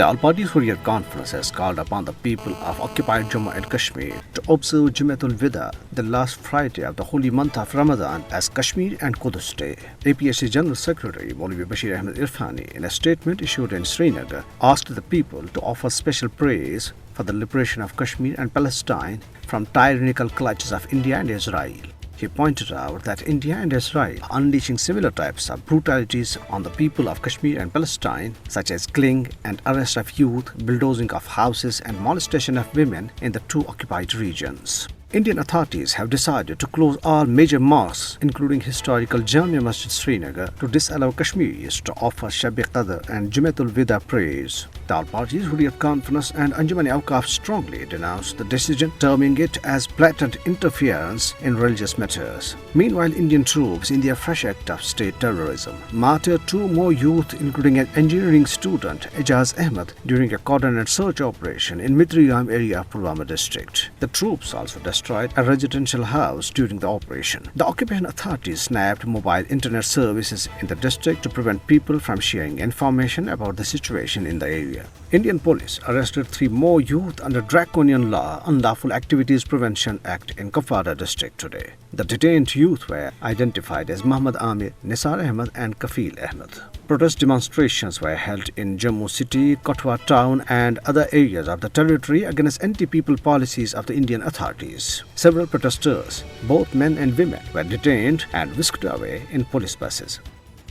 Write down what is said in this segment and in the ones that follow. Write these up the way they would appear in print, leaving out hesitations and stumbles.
The All-Party Hurriyat conference has called upon the people of occupied Jammu and Kashmir to observe Jumatul Wida, the last Friday of the holy month of Ramadan, as Kashmir and Quds Day. APSC General Secretary Maulvi Bashir Ahmed Irfani, in a statement issued in Srinagar, asked the people to offer special praise for the liberation of Kashmir and Palestine from tyrannical clutches of India and Israel. He pointed out that India and Israel are unleashing similar types of brutalities on the people of Kashmir and Palestine, such as killing and arrest of youth, bulldozing of houses, and molestation of women in the two occupied regions. Indian authorities have decided to close all major mosques, including historical Jammu Masjid Srinagar, to disallow Kashmiris to offer Shab-e-Qadr and Jumatul Wida prayers. The All-Party Hurriyat Conference and Anjuman-e-Awqaf strongly denounced the decision, terming it as blatant interference in religious matters. Meanwhile, Indian troops, in their fresh act of state terrorism, martyred two more youth, including an engineering student, Ejaz Ahmed, during a coordinated search operation in Mitriyam area of Pulwama district. The troops also destroyed a residential house during the operation. The occupation authorities snapped mobile internet services in the district to prevent people from sharing information about the situation in the area. Indian police arrested 3 more youth under Draconian Law Unlawful Activities Prevention Act in Kupwara district today. The detained youth were identified as Muhammad Amir, Nisar Ahmed and Kafil Ahmed. Protest demonstrations were held in Jammu city, Katwa town and other areas of the territory against anti-people policies of the Indian authorities. Several protesters, both men and women, were detained and whisked away in police buses.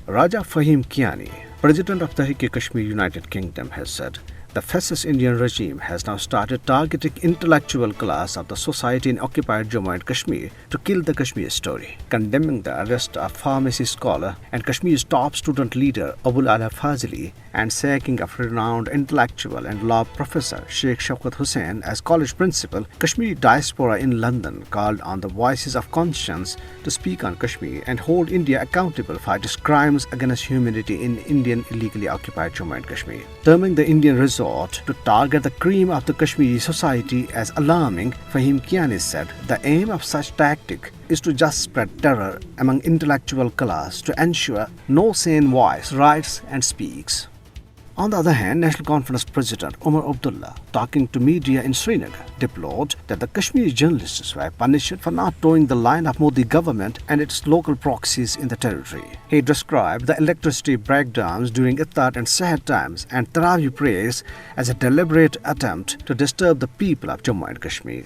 Raja Fahim Kiani, President of the Kashmir United Kingdom, has said the fascist Indian regime has now started targeting intellectual class of the society in occupied Jammu and Kashmir to kill the Kashmir story, condemning the arrest of pharmacy scholar and Kashmir's top student leader Abul Ala Fazili and sacking of renowned intellectual and law professor Sheikh Shaukat Hussain as college principal. Kashmiri diaspora in London called on the voices of conscience to speak on Kashmir and hold India accountable for its crimes against humanity in Indian illegally occupied Jammu and Kashmir, terming the Indian resort to target the cream of the Kashmiri society as alarming. Fahim Kiani said the aim of such tactic is to just spread terror among intellectual class to ensure no sane voice writes and speaks. On the other hand, National Conference President Umar Abdullah, talking to media in Srinagar, deplored that the Kashmiri journalists were punished for not towing the line of Modi government and its local proxies in the territory. He described the electricity breakdowns during Iftar and Sahar times and Tarawih prayers as a deliberate attempt to disturb the people of Jammu and Kashmir.